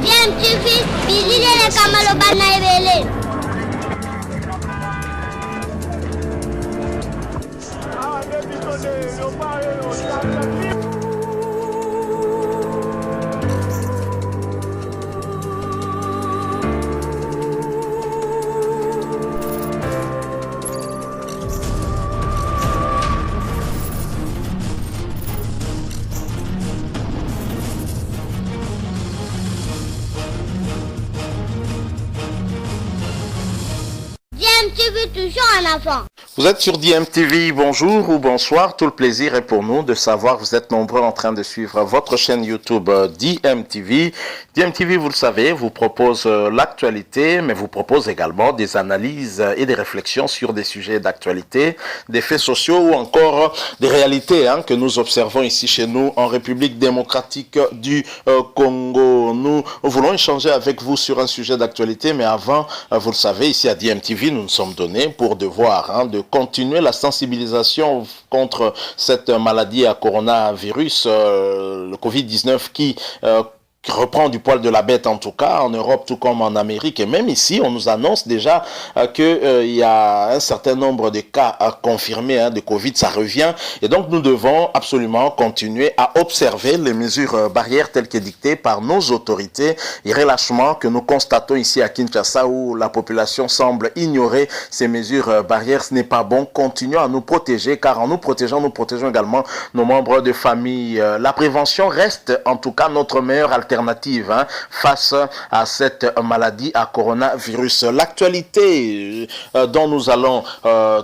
DMTV, Billy Kamalo Banaibele. DMTV toujours en avant. Vous êtes sur DMTV, bonjour ou bonsoir, tout le plaisir est pour nous de savoir, vous êtes nombreux en train de suivre votre chaîne YouTube DMTV. DMTV, vous le savez, vous propose l'actualité, mais vous propose également des analyses et des réflexions sur des sujets d'actualité, des faits sociaux ou encore des réalités que nous observons ici chez nous en République démocratique du Congo. Nous voulons échanger avec vous sur un sujet d'actualité, mais avant, vous le savez, ici à DMTV, nous nous sommes donnés pour devoir de continuer la sensibilisation contre cette maladie à coronavirus, le Covid-19 qui reprend du poil de la bête en tout cas, en Europe tout comme en Amérique et même ici, on nous annonce déjà qu'il y a un certain nombre de cas confirmés de Covid, ça revient et donc nous devons absolument continuer à observer les mesures barrières telles que dictées par nos autorités et relâchement que nous constatons ici à Kinshasa où la population semble ignorer ces mesures barrières, ce n'est pas bon, continuons à nous protéger car en nous protégeons également nos membres de famille. La prévention reste en tout cas notre meilleure alternative face à cette maladie à coronavirus. L'actualité dont nous allons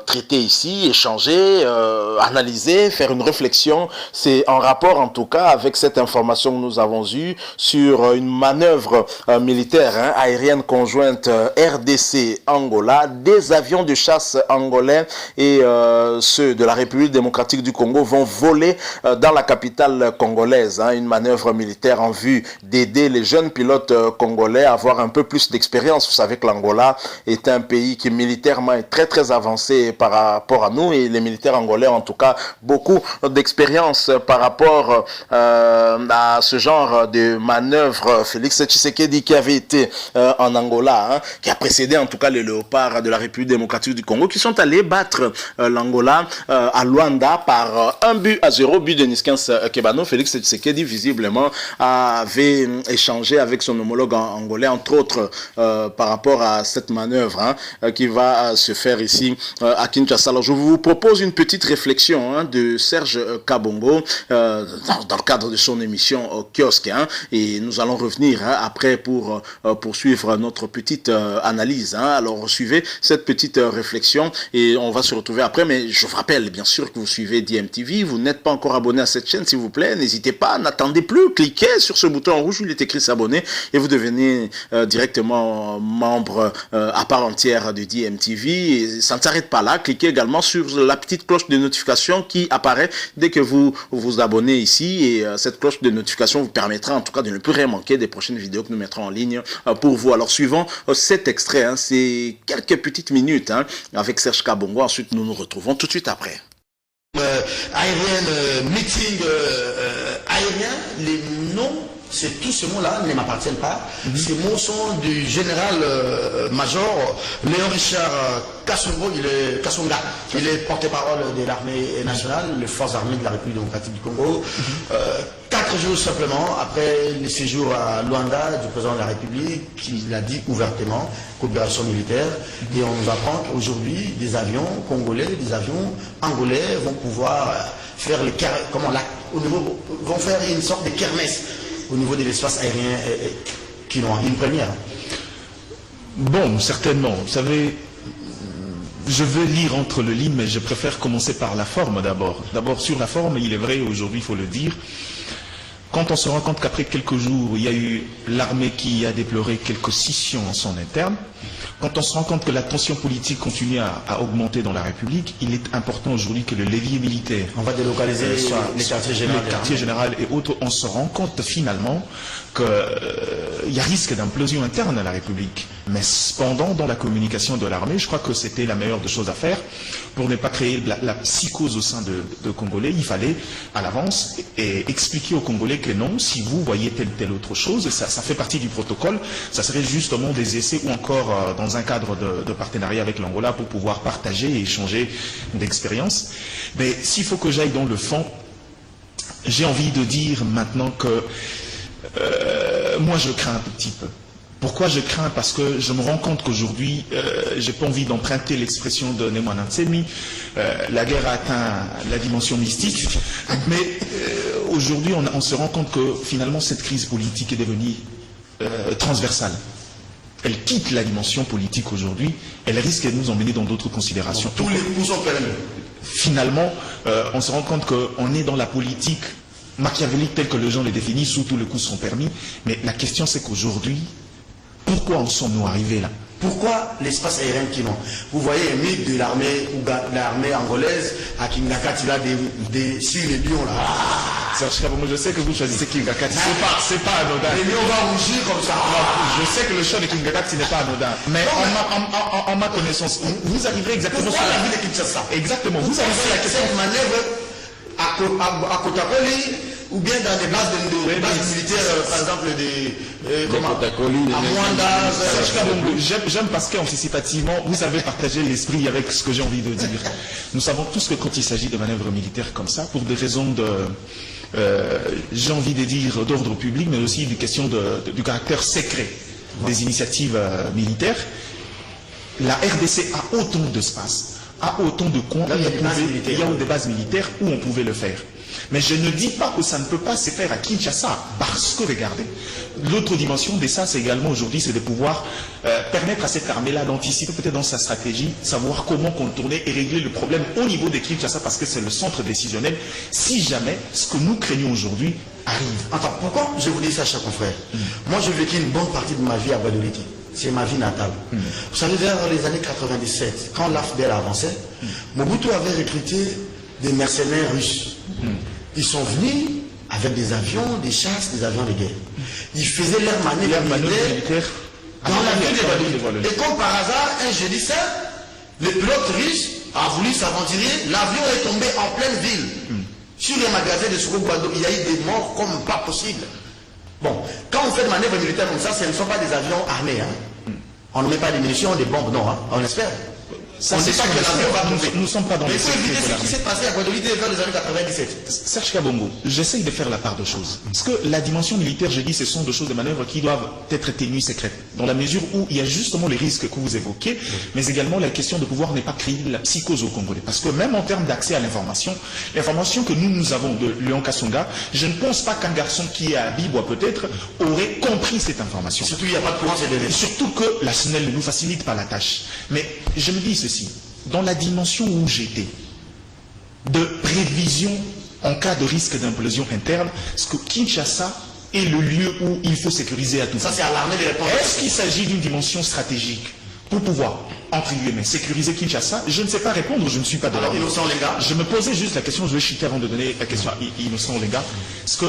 traiter ici, échanger, analyser, faire une réflexion, c'est en rapport en tout cas avec cette information que nous avons eue sur une manœuvre militaire aérienne conjointe RDC Angola, des avions de chasse angolais et ceux de la République démocratique du Congo vont voler dans la capitale congolaise, une manœuvre militaire en vue d'aider les jeunes pilotes congolais à avoir un peu plus d'expérience. Vous savez que l'Angola est un pays qui militairement est très avancé par rapport à nous et les militaires angolais ont en tout cas beaucoup d'expérience par rapport à ce genre de manœuvre. Félix Tshisekedi qui avait été en Angola, qui a précédé en tout cas les léopards de la République démocratique du Congo qui sont allés battre l'Angola à Luanda par 1-0, but de Niskins Kebano. Félix Tshisekedi visiblement avait échangé avec son homologue angolais, entre autres par rapport à cette manœuvre qui va se faire ici à Kinshasa. Alors je vous propose une petite réflexion de Serge Kabongo dans le cadre de son émission Kiosque et nous allons revenir après pour poursuivre notre petite analyse. Alors suivez cette petite réflexion et on va se retrouver après, mais je vous rappelle bien sûr que vous suivez DMTV, vous n'êtes pas encore abonné à cette chaîne s'il vous plaît, n'hésitez pas, n'attendez plus, cliquez sur ce bouton en rouge où il est écrit s'abonner et vous devenez directement membre à part entière de DMTV et ça ne s'arrête pas là, cliquez également sur la petite cloche de notification qui apparaît dès que vous vous abonnez ici et cette cloche de notification vous permettra en tout cas de ne plus rien manquer des prochaines vidéos que nous mettrons en ligne pour vous. Alors suivons cet extrait, c'est quelques petites minutes avec Serge Kabongo, ensuite nous nous retrouvons tout de suite après. Aérienne, meeting aérien, les noms, c'est tous ces mots-là ne m'appartiennent pas. Ces mots sont du général-major Léon Richard Kassonga, il est porte-parole de l'armée nationale, les forces armées de la République démocratique du Congo. 4 jours simplement après le séjour à Luanda du président de la République, qui l'a dit ouvertement, coopération militaire, et on nous apprend qu'aujourd'hui des avions congolais, des avions angolais vont pouvoir faire vont faire une sorte de kermesse au niveau de l'espace aérien qui ont une première. Bon, certainement. Vous savez, je veux lire entre les lignes, mais je préfère commencer par la forme d'abord. D'abord, sur la forme, il est vrai, aujourd'hui, il faut le dire, quand on se rend compte qu'après quelques jours, il y a eu l'armée qui a déploré quelques scissions en son interne, quand on se rend compte que la tension politique continue à augmenter dans la République, il est important aujourd'hui que le levier militaire... On va délocaliser les quartiers généraux et autres, on se rend compte finalement qu'il y a risque d'implosion interne à la République. Mais cependant, dans la communication de l'armée, je crois que c'était la meilleure des choses à faire pour ne pas créer la psychose au sein de Congolais. Il fallait, à l'avance, expliquer aux Congolais que non, si vous voyez telle autre chose, ça fait partie du protocole, ça serait justement des essais ou encore dans un cadre de partenariat avec l'Angola pour pouvoir partager et échanger d'expériences. Mais s'il faut que j'aille dans le fond, j'ai envie de dire maintenant que moi je crains un tout petit peu. Pourquoi je crains? Parce que je me rends compte qu'aujourd'hui, j'ai pas envie d'emprunter l'expression de Nemwana Ntsemi, la guerre a atteint la dimension mystique, mais aujourd'hui on se rend compte que finalement cette crise politique est devenue transversale. Elle quitte la dimension politique aujourd'hui, elle risque de nous emmener dans d'autres considérations. Tous les coups sont permis. Finalement, on se rend compte qu'on est dans la politique machiavélique telle que les gens le définissent, où tous les coups sont permis, mais la question c'est qu'aujourd'hui, pourquoi en sommes-nous arrivés là? Pourquoi l'espace aérien qui non? Vous voyez un mythe de l'armée angolaise à Kingakati là, sur les lions là. Serge Kabongo, je sais que vous choisissez Kingakati, c'est pas anodin. Les lions vont rougir comme ça. Je sais que le choix de Kingakati n'est pas anodin, mais en ma connaissance, vous arriverez exactement sur la ville de Kinshasa. Exactement, vous arriverez à la question. Cette manœuvre à Kotakoli ou bien dans des bases militaires, par exemple à Mwanda. J'aime parce qu'anticipativement, vous avez partagé l'esprit avec ce que j'ai envie de dire. Nous savons tous que quand il s'agit de manœuvres militaires comme ça, pour des raisons j'ai envie de dire d'ordre public, mais aussi des questions du caractère secret des initiatives militaires, la RDC a autant d'espace, a autant de coins, il y a des bases militaires où on pouvait le faire. Mais je ne dis pas que ça ne peut pas se faire à Kinshasa, parce que, regardez, l'autre dimension de ça, c'est également aujourd'hui, c'est de pouvoir permettre à cette armée-là d'anticiper peut-être dans sa stratégie, savoir comment contourner et régler le problème au niveau de Kinshasa, parce que c'est le centre décisionnel, si jamais ce que nous craignons aujourd'hui arrive. Attends, pourquoi je vous dis ça, cher confrère? Moi, j'ai vécu une bonne partie de ma vie à Badoliki. C'est ma vie natale. Vous savez, vers les années 97, quand l'AFDEL avançait, Mobutu avait recruté des mercenaires russes. Ils sont venus avec des avions, des chasses, des avions de guerre. Ils faisaient leur manœuvre militaire dans la ville de Badoliki. Et comme par hasard, un jeudi saint, le pilote russe a voulu s'aventurer, l'avion est tombé en pleine ville. Sur les magasins de Soko Guado, il y a eu des morts comme pas possible. Bon, quand on fait des manœuvres militaires comme ça, ce ne sont pas des avions armés. On ne met pas des munitions, des bombes, non, on espère. Ça, on ne sait pas que l'avion va tomber. Nous ne sommes pas dans les... Mais il faut éviter ce qui s'est passé à Guadeloupe vers les années 97. Serge Kabongo, j'essaye de faire la part de choses. Parce que la dimension militaire, je dis, ce sont des choses de manœuvre qui doivent être tenues secrètes. Dans la mesure où il y a justement les risques que vous évoquez, mais également la question de pouvoir n'est pas créer la psychose au Congolais. Parce que même en termes d'accès à l'information que nous avons de Léon Kassonga, je ne pense pas qu'un garçon qui est à Bibois peut-être aurait compris cette information. Surtout il n'y a pas de courant, c'est des... Surtout que la SNEL ne nous facilite pas la tâche. Mais je me dis ceci, dans la dimension où j'étais, de prévision en cas de risque d'implosion interne, parce que Kinshasa est le lieu où il faut sécuriser à tout. Ça c'est à l'armée de répondre. Est-ce qu'il s'agit d'une dimension stratégique pour pouvoir, entre guillemets, sécuriser Kinshasa? Je ne sais pas répondre, je ne suis pas de alors, Innocent Lenga. Je me posais juste la question, je vais chuter avant de donner la question à Innocent Lenga, parce que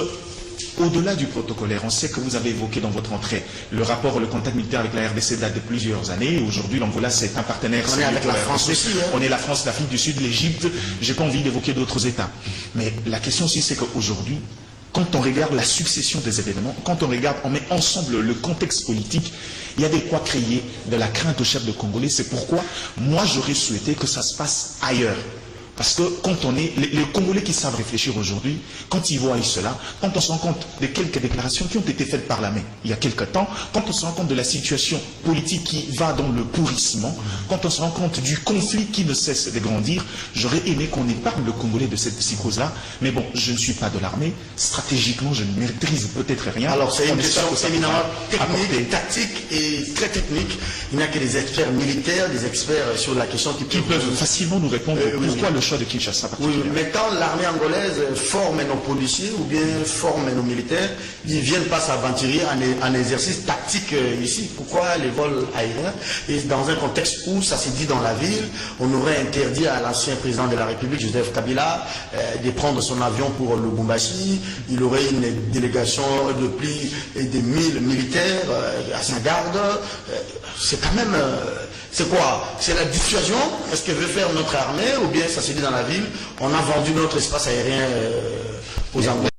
au-delà du protocolaire, on sait que vous avez évoqué dans votre entrée le rapport, le contact militaire avec la RDC date de plusieurs années. Aujourd'hui, l'Angola, c'est un partenaire. On est avec la France aussi. On est la France, l'Afrique du Sud, l'Égypte. J'ai pas envie d'évoquer d'autres États. Mais la question aussi, c'est qu'aujourd'hui, quand on regarde la succession des événements, quand on regarde, on met ensemble le contexte politique, il y a de quoi créer de la crainte au chef de Congolais. C'est pourquoi moi, j'aurais souhaité que ça se passe ailleurs. Parce que quand on est, les Congolais qui savent réfléchir aujourd'hui, quand ils voient cela, quand on se rend compte de quelques déclarations qui ont été faites par la main il y a quelque temps, quand on se rend compte de la situation politique qui va dans le pourrissement, quand on se rend compte du conflit qui ne cesse de grandir, j'aurais aimé qu'on épargne le Congolais de cette psychose-là. Mais bon, je ne suis pas de l'armée. Stratégiquement, je ne maîtrise peut-être rien. Alors c'est une question éminemment technique, tactique et très technique. Il n'y a que des experts militaires, des experts sur la question qui peuvent facilement nous répondre pourquoi le choix de Kinshasa. Oui, mais quand l'armée angolaise forme nos policiers ou bien forme nos militaires, ils ne viennent pas s'aventurer en exercice tactique ici. Pourquoi les vols aériens? Et dans un contexte où ça s'est dit dans la ville, on aurait interdit à l'ancien président de la République, Joseph Kabila, de prendre son avion pour le Lubumbashi. Il aurait une délégation de plus de 1000 militaires à sa garde. C'est quand même... C'est quoi? C'est la dissuasion? Est-ce que veut faire notre armée? Ou bien ça s'est dit dans la ville, on a vendu notre espace aérien aux Anglais?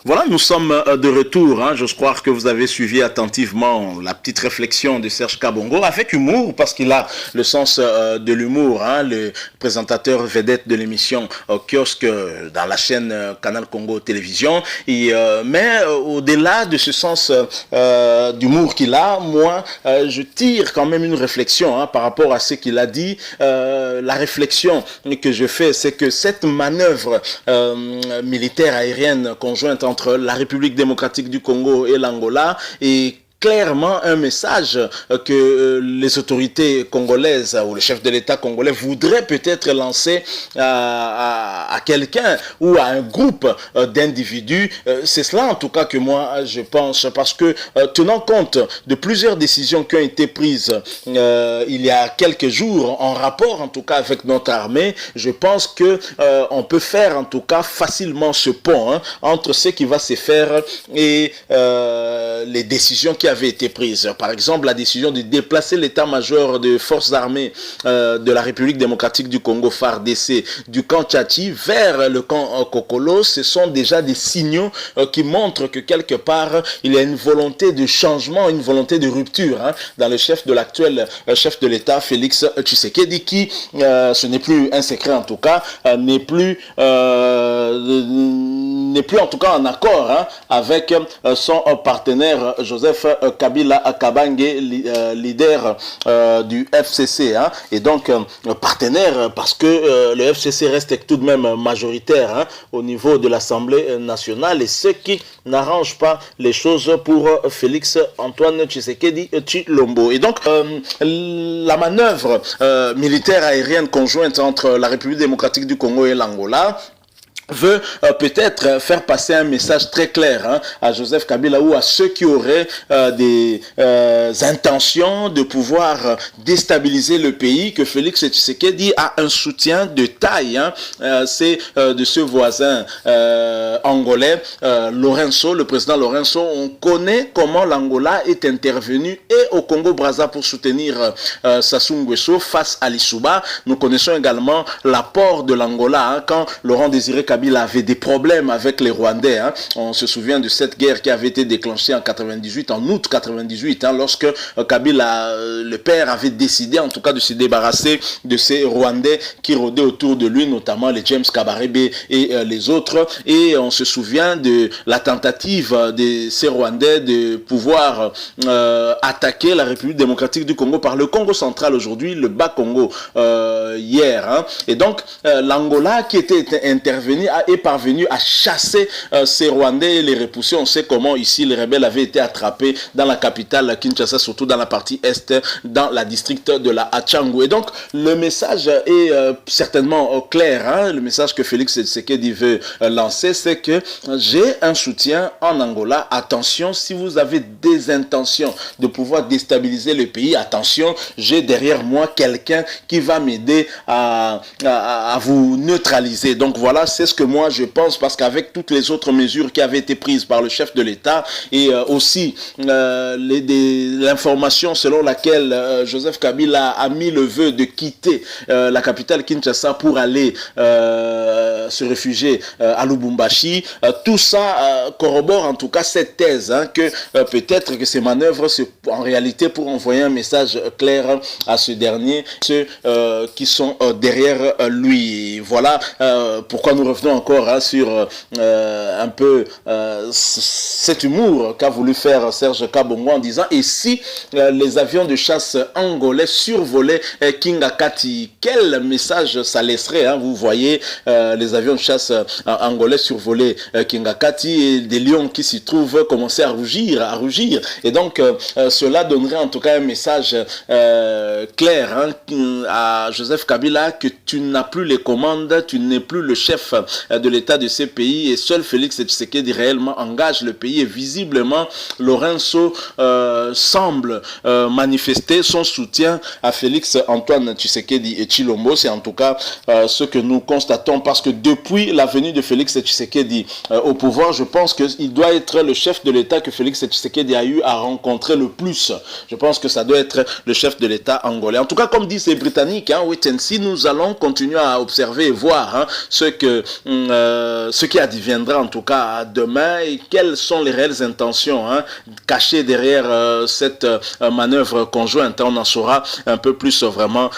Voilà, nous sommes de retour. Je crois que vous avez suivi attentivement la petite réflexion de Serge Kabongo avec humour, parce qu'il a le sens de l'humour, le présentateur vedette de l'émission Kiosque dans la chaîne Canal Congo Télévision. Mais au-delà de ce sens d'humour qu'il a, moi, je tire quand même une réflexion par rapport à ce qu'il a dit. La réflexion que je fais, c'est que cette manœuvre militaire aérienne conjointe entre la République démocratique du Congo et l'Angola est clairement un message que les autorités congolaises ou le chef de l'État congolais voudraient peut-être lancer à quelqu'un ou à un groupe d'individus. C'est cela en tout cas que moi je pense, parce que tenant compte de plusieurs décisions qui ont été prises il y a quelques jours en rapport en tout cas avec notre armée, je pense que on peut faire en tout cas facilement ce pont entre ce qui va se faire et les décisions qui avaient été prises. Par exemple, la décision de déplacer l'état-major de forces armées de la République démocratique du Congo, FARDC, du camp Tchachi vers le camp Kokolo, ce sont déjà des signaux qui montrent que quelque part, il y a une volonté de changement, une volonté de rupture dans le chef de l'actuel chef de l'État, Félix Tshisekedi, qui, ce n'est plus un secret en tout cas, n'est plus en tout cas en accord avec son partenaire Joseph Kabila Kabange, leader du FCC, et donc partenaire parce que le FCC reste tout de même majoritaire au niveau de l'Assemblée nationale, et ce qui n'arrange pas les choses pour Félix Antoine Tshisekedi Tshilombo. Et donc la manœuvre militaire aérienne conjointe entre la République démocratique du Congo et l'Angola veut peut-être faire passer un message très clair à Joseph Kabila ou à ceux qui auraient des intentions de pouvoir déstabiliser le pays, que Félix Tshisekedi a un soutien de taille. C'est de ce voisin angolais, Lorenzo, le président Lorenzo. On connaît comment l'Angola est intervenu et au Congo-Brazza pour soutenir Sassou Nguesso face à l'Issouba. Nous connaissons également l'apport de l'Angola quand Laurent Désiré Kabila avait des problèmes avec les Rwandais. On se souvient de cette guerre qui avait été déclenchée en 98, en août 98, lorsque Kabila, le père, avait décidé en tout cas de se débarrasser de ces Rwandais qui rôdaient autour de lui, notamment les James Kabarebe et les autres. Et on se souvient de la tentative de ces Rwandais de pouvoir attaquer la République démocratique du Congo par le Congo central aujourd'hui, le Bas-Congo hier. Et donc l'Angola qui était intervenu est parvenu à chasser ces Rwandais et les repousser. On sait comment ici les rebelles avaient été attrapés dans la capitale Kinshasa, surtout dans la partie est, dans la district de la Hatchangu. Et donc le message est certainement clair. Le message que Félix Tshisekedi veut lancer, c'est que j'ai un soutien en Angola. Attention, si vous avez des intentions de pouvoir déstabiliser le pays, attention, j'ai derrière moi quelqu'un qui va m'aider à vous neutraliser. Donc voilà, c'est ce que moi je pense, parce qu'avec toutes les autres mesures qui avaient été prises par le chef de l'État et aussi l'information selon laquelle Joseph Kabila a mis le vœu de quitter la capitale Kinshasa pour aller se réfugier à Lubumbashi, tout ça corrobore en tout cas cette thèse que peut-être que ces manœuvres c'est en réalité pour envoyer un message clair à ce dernier, ceux qui sont derrière lui. Voilà pourquoi nous revenons encore sur un peu cet humour qu'a voulu faire Serge Kabongo en disant: et si les avions de chasse angolais survolaient Kingakati, quel message ça laisserait, vous voyez les avions de chasse angolais survoler Kingakati et des lions qui s'y trouvent commencer à rougir, et donc cela donnerait en tout cas un message clair à Joseph Kabila que tu n'as plus les commandes, tu n'es plus le chef de l'État de ces pays, et seul Félix Tshisekedi réellement engage le pays. Et visiblement Lorenzo semble manifester son soutien à Félix Antoine Tshisekedi et Tshilombo. C'est en tout cas ce que nous constatons, parce que depuis la venue de Félix Tshisekedi au pouvoir, je pense qu'il doit être le chef de l'État que Félix Tshisekedi a eu à rencontrer le plus. Je pense que ça doit être le chef de l'État angolais. En tout cas, comme disent les Britanniques, wait and see, nous allons continuer à observer et voir ce que ce qui adviendra en tout cas demain et quelles sont les réelles intentions cachées derrière cette manœuvre conjointe. On en saura un peu plus vraiment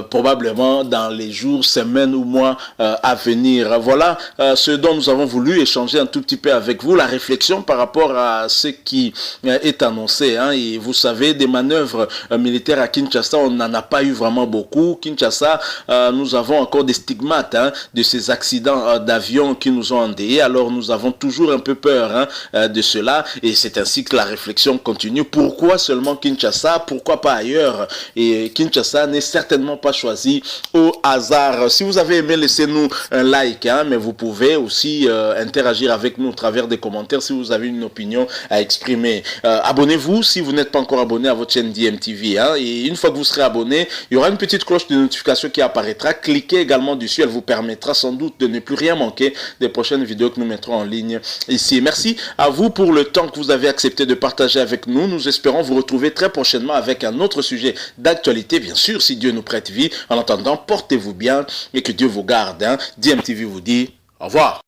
probablement dans les jours, semaines ou mois à venir. Voilà ce dont nous avons voulu échanger un tout petit peu avec vous, la réflexion par rapport à ce qui est annoncé. Et vous savez, des manœuvres militaires à Kinshasa, on n'en a pas eu vraiment beaucoup. Kinshasa, nous avons encore des stigmates de ces accidents d'avion qui nous ont endeuillés. Alors nous avons toujours un peu peur de cela et c'est ainsi que la réflexion continue. Pourquoi seulement Kinshasa? Pourquoi pas ailleurs? Et Kinshasa n'est certainement pas choisi au hasard. Si vous avez aimé, laissez-nous un like, mais vous pouvez aussi interagir avec nous au travers des commentaires si vous avez une opinion à exprimer. Abonnez-vous si vous n'êtes pas encore abonné à votre chaîne DMTV. Et une fois que vous serez abonné, il y aura une petite cloche de notification qui apparaîtra. Cliquez également dessus, elle vous permettra sans doute de ne plus rien manquer des prochaines vidéos que nous mettrons en ligne ici. Merci à vous pour le temps que vous avez accepté de partager avec nous. Nous espérons vous retrouver très prochainement avec un autre sujet d'actualité, bien sûr, si Dieu nous prête vie. En attendant, portez-vous bien et que Dieu vous garde. DMTV vous dit au revoir.